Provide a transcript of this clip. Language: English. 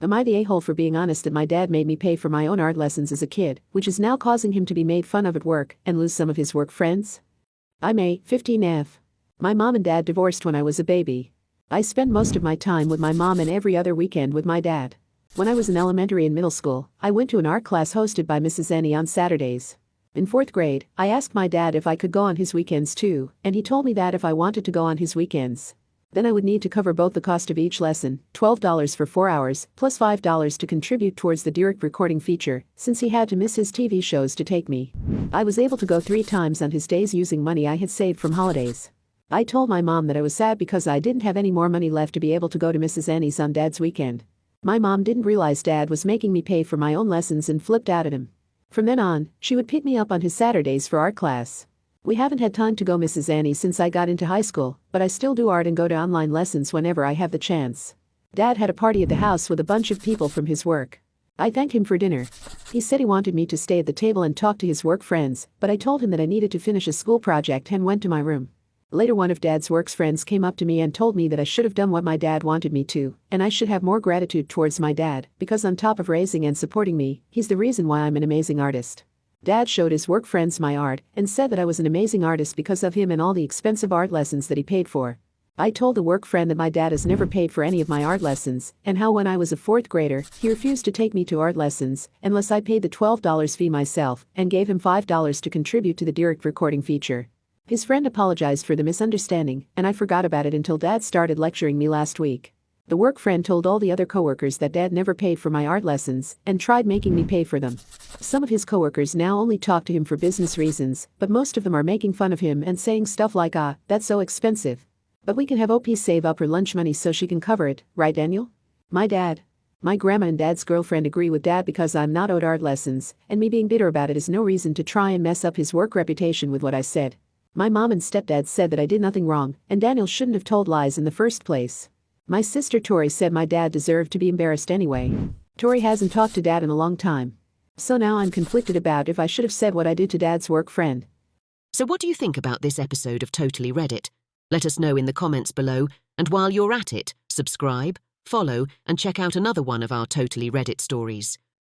Am I the a-hole for being honest that my dad made me pay for my own art lessons as a kid, which is now causing him to be made fun of at work and lose some of his work friends? I'm a 15F. My mom and dad divorced when I was a baby. I spent most of my time with my mom and every other weekend with my dad. When I was in elementary and middle school, I went to an art class hosted by Mrs. Annie on Saturdays. In 4th grade, I asked my dad if I could go on his weekends too, and he told me that if I wanted to go on his weekends, then I would need to cover both the cost of each lesson, $12 for 4 hours, plus $5 to contribute towards the direct recording feature, since he had to miss his TV shows to take me. I was able to go 3 times on his days using money I had saved from holidays. I told my mom that I was sad because I didn't have any more money left to be able to go to Mrs. Annie's on Dad's weekend. My mom didn't realize Dad was making me pay for my own lessons and flipped out at him. From then on, she would pick me up on his Saturdays for art class. We haven't had time to go Mrs. Annie since I got into high school, but I still do art and go to online lessons whenever I have the chance. Dad had a party at the house with a bunch of people from his work. I thanked him for dinner. He said he wanted me to stay at the table and talk to his work friends, but I told him that I needed to finish a school project and went to my room. Later, one of Dad's work's friends came up to me and told me that I should have done what my dad wanted me to, and I should have more gratitude towards my dad, because on top of raising and supporting me, he's the reason why I'm an amazing artist. Dad showed his work friends my art and said that I was an amazing artist because of him and all the expensive art lessons that he paid for. I told the work friend that my dad has never paid for any of my art lessons, and how when I was a 4th grader, he refused to take me to art lessons unless I paid the $12 fee myself and gave him $5 to contribute to the direct recording feature. His friend apologized for the misunderstanding, and I forgot about it until Dad started lecturing me last week. The work friend told all the other coworkers that Dad never paid for my art lessons and tried making me pay for them. Some of his coworkers now only talk to him for business reasons, but most of them are making fun of him and saying stuff like, that's so expensive. But we can have OP save up her lunch money so she can cover it, right, Daniel? My dad. My grandma and Dad's girlfriend agree with Dad because I'm not owed art lessons, and me being bitter about it is no reason to try and mess up his work reputation with what I said. My mom and stepdad said that I did nothing wrong, and Daniel shouldn't have told lies in the first place. My sister Tori said my dad deserved to be embarrassed anyway. Tori hasn't talked to Dad in a long time. So now I'm conflicted about if I should have said what I did to Dad's work friend. So what do you think about this episode of Totally Reddit? Let us know in the comments below, and while you're at it, subscribe, follow, and check out another one of our Totally Reddit stories.